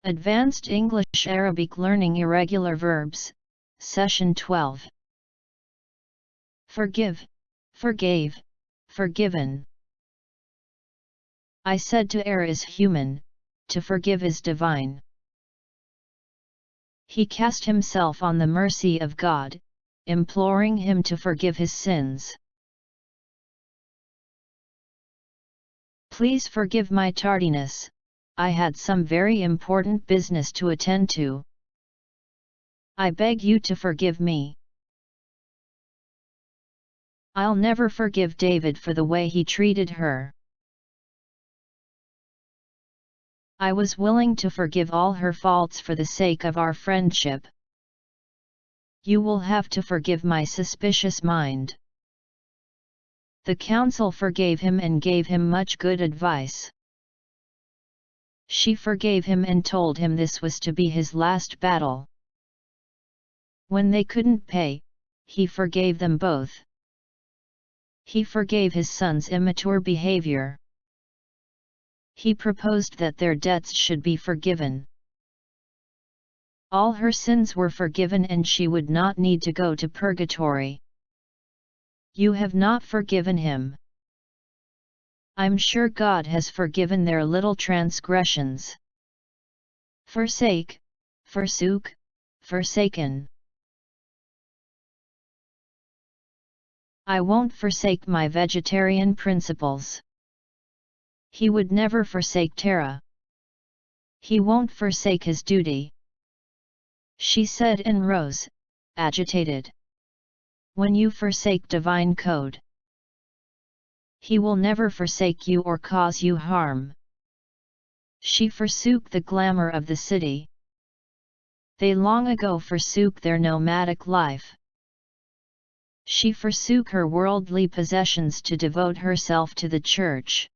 Advanced English Arabic Learning Irregular Verbs, Session 12. Forgive, forgave, forgiven. I said to err is human, to forgive is divine. He cast himself on the mercy of God, imploring him to forgive his sins. Please forgive my tardiness, I had some very important business to attend to. I beg you to forgive me. I'll never forgive David for the way he treated her. I was willing to forgive all her faults for the sake of our friendship. You will have to forgive my suspicious mind. The council forgave him and gave him much good advice. She forgave him and told him this was to be his last battle. When they couldn't pay, he forgave them both. He forgave his son's immature behavior. He proposed that their debts should be forgiven. All her sins were forgiven and she would not need to go to purgatory. You have not forgiven him. I'm sure God has forgiven their little transgressions. Forsake, forsook, forsaken. I won't forsake my vegetarian principles. He would never forsake Tara. He won't forsake his duty. She said and rose, agitated. When you forsake divine code, he will never forsake you or cause you harm. She forsook the glamour of the city. They long ago forsook their nomadic life. She forsook her worldly possessions to devote herself to the church.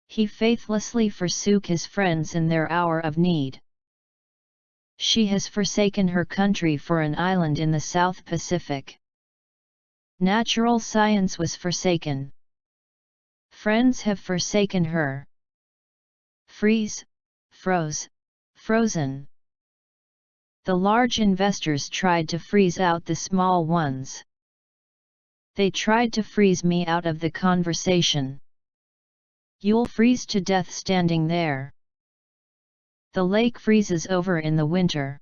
He faithlessly forsook his friends in their hour of need. She has forsaken her country for an island in the South Pacific. Natural science was forsaken. Friends have forsaken her. Freeze, froze, frozen. The large investors tried to freeze out the small ones. They tried to freeze me out of the conversation. You'll freeze to death standing there. The lake freezes over in the winter.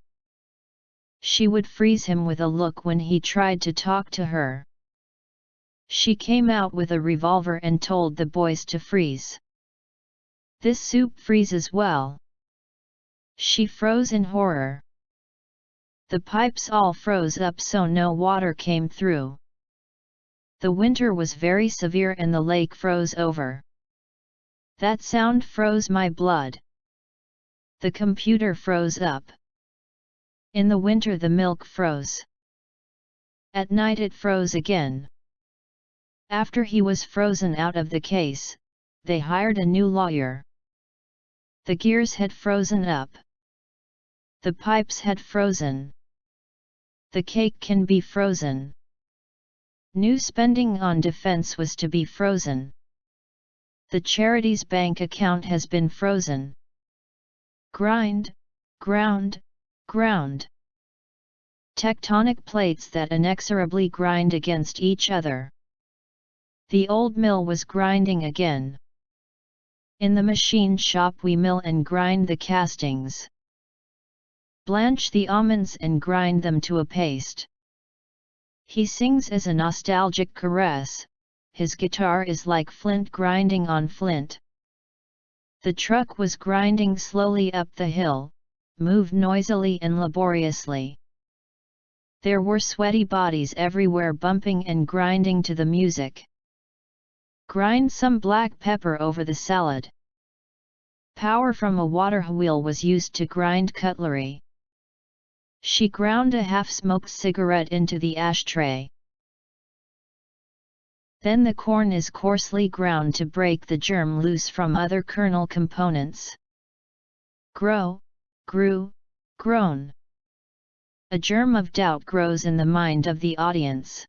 She would freeze him with a look when he tried to talk to her. She came out with a revolver and told the boys to freeze. This soup freezes well. She froze in horror. The pipes all froze up so no water came through. The winter was very severe and the lake froze over. That sound froze my blood. The computer froze up. In the winter the milk froze. At night it froze again. After he was frozen out of the case, they hired a new lawyer. The gears had frozen up. The pipes had frozen. The cake can be frozen. New spending on defense was to be frozen. The charity's bank account has been frozen. Grind, ground, ground. Tectonic plates that inexorably grind against each other. The old mill was grinding again. In the machine shop we mill and grind the castings. Blanch the almonds and grind them to a paste. He sings as a nostalgic caress. His guitar is like flint grinding on flint. The truck was grinding slowly up the hill, moved noisily and laboriously. There were sweaty bodies everywhere bumping and grinding to the music. Grind some black pepper over the salad. Power from a water wheel was used to grind cutlery. She ground a half-smoked cigarette into the ashtray. Then the corn is coarsely ground to break the germ loose from other kernel components. Grow, grew, grown. A germ of doubt grows in the mind of the audience.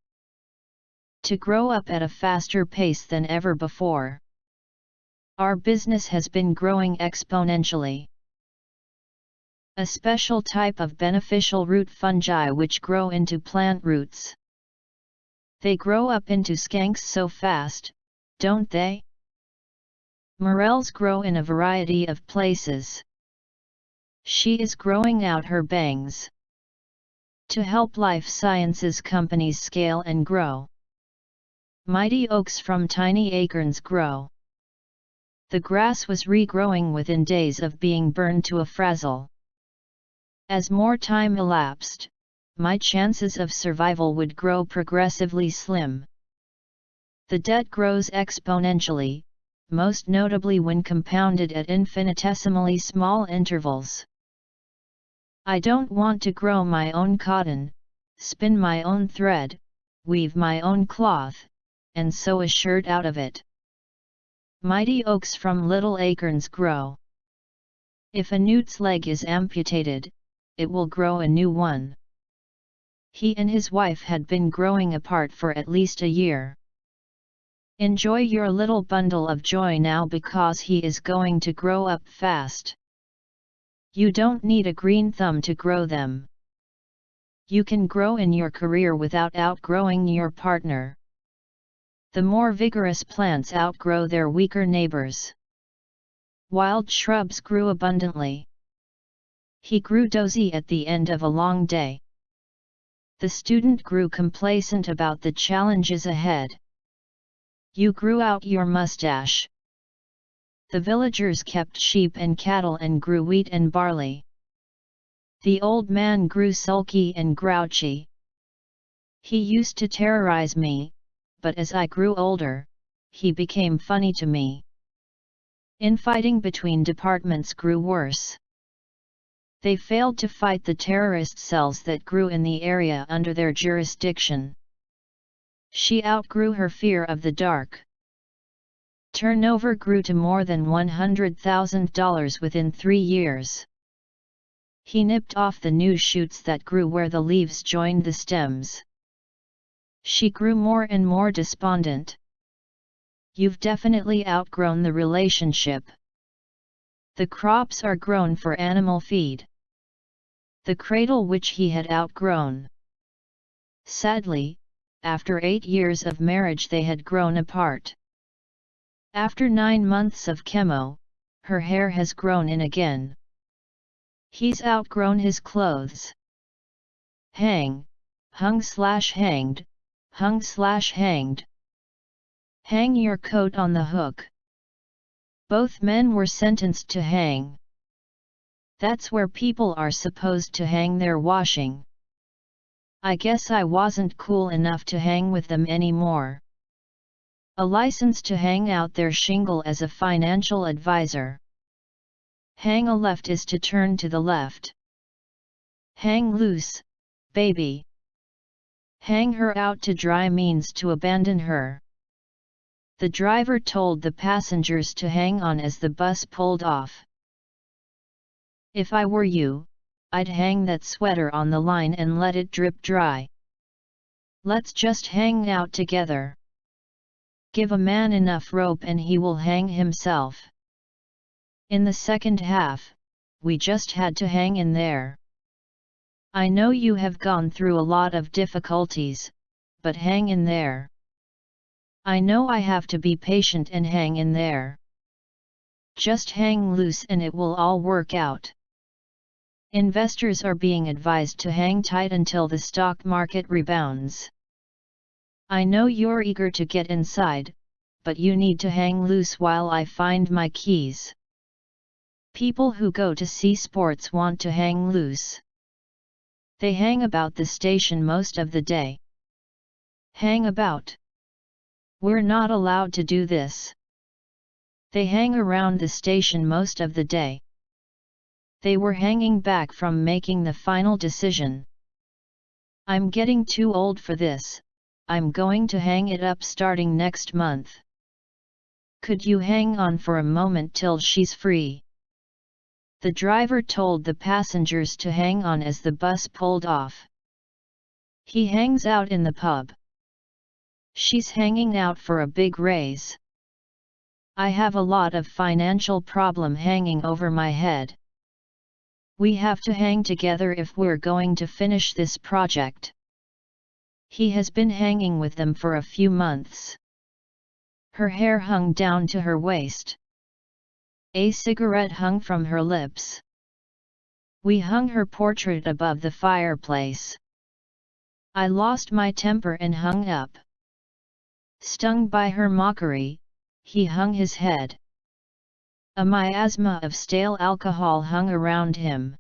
To grow up at a faster pace than ever before. Our business has been growing exponentially. A special type of beneficial root fungi which grow into plant roots. They grow up into skanks so fast, don't they? Morels grow in a variety of places. She is growing out her bangs. To help life sciences companies scale and grow. Mighty oaks from tiny acorns grow. The grass was regrowing within days of being burned to a frazzle. As more time elapsed, my chances of survival would grow progressively slim. The debt grows exponentially, most notably when compounded at infinitesimally small intervals. I don't want to grow my own cotton, spin my own thread, weave my own cloth, and sew a shirt out of it. Mighty oaks from little acorns grow. If a newt's leg is amputated, it will grow a new one. He and his wife had been growing apart for at least a year. Enjoy your little bundle of joy now because he is going to grow up fast. You don't need a green thumb to grow them. You can grow in your career without outgrowing your partner. The more vigorous plants outgrow their weaker neighbors. Wild shrubs grew abundantly. He grew dozy at the end of a long day. The student grew complacent about the challenges ahead. You grew out your mustache. The villagers kept sheep and cattle and grew wheat and barley. The old man grew sulky and grouchy. He used to terrorize me, but as I grew older, he became funny to me. Infighting between departments grew worse. They failed to fight the terrorist cells that grew in the area under their jurisdiction. She outgrew her fear of the dark. Turnover grew to more than $100,000 within 3 years. He nipped off the new shoots that grew where the leaves joined the stems. She grew more and more despondent. You've definitely outgrown the relationship. The crops are grown for animal feed. The cradle which he had outgrown. Sadly, after 8 years of marriage they had grown apart. After 9 months of chemo, her hair has grown in again. He's outgrown his clothes. Hung/hanged, hung/hanged. Hang your coat on the hook. Both men were sentenced to hang. That's where people are supposed to hang their washing. I guess I wasn't cool enough to hang with them anymore. A license to hang out their shingle as a financial advisor. Hang a left is to turn to the left. Hang loose, baby. Hang her out to dry means to abandon her. The driver told the passengers to hang on as the bus pulled off. If I were you, I'd hang that sweater on the line and let it drip dry. Let's just hang out together. Give a man enough rope and he will hang himself. In the second half, we just had to hang in there. I know you have gone through a lot of difficulties, but hang in there. I know I have to be patient and hang in there. Just hang loose and it will all work out. Investors are being advised to hang tight until the stock market rebounds. I know you're eager to get inside, but you need to hang loose while I find my keys. People who go to see sports want to hang loose. They hang about the station most of the day. Hang about. We're not allowed to do this. They hang around the station most of the day. They were hanging back from making the final decision. I'm getting too old for this, I'm going to hang it up starting next month. Could you hang on for a moment till she's free? The driver told the passengers to hang on as the bus pulled off. He hangs out in the pub. She's hanging out for a big raise. I have a lot of financial problem hanging over my head. We have to hang together if we're going to finish this project. He has been hanging with them for a few months. Her hair hung down to her waist. A cigarette hung from her lips. We hung her portrait above the fireplace. I lost my temper and hung up. Stung by her mockery, he hung his head. A miasma of stale alcohol hung around him.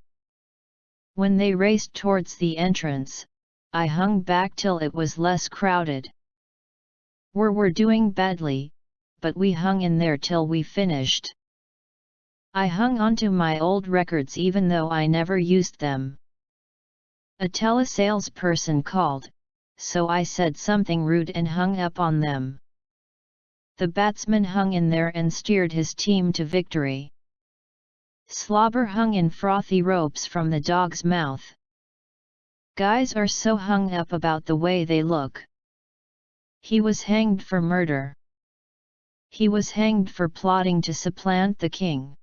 When they raced towards the entrance, I hung back till it was less crowded. We're doing badly, but we hung in there till we finished. I hung onto my old records even though I never used them. A telesalesperson called, so I said something rude and hung up on them. The batsman hung in there and steered his team to victory. Slobber hung in frothy ropes from the dog's mouth. Guys are so hung up about the way they look. He was hanged for murder. He was hanged for plotting to supplant the king.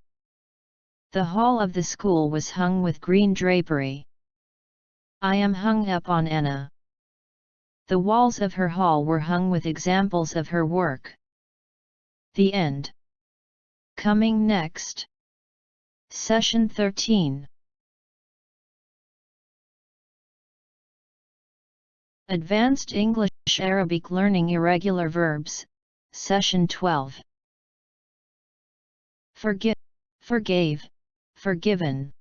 The hall of the school was hung with green drapery. I am hung up on Anna. The walls of her hall were hung with examples of her work. The end. Coming next. Session 13. Advanced English Arabic Learning Irregular Verbs, Session 12. Forgive, forgave, forgiven.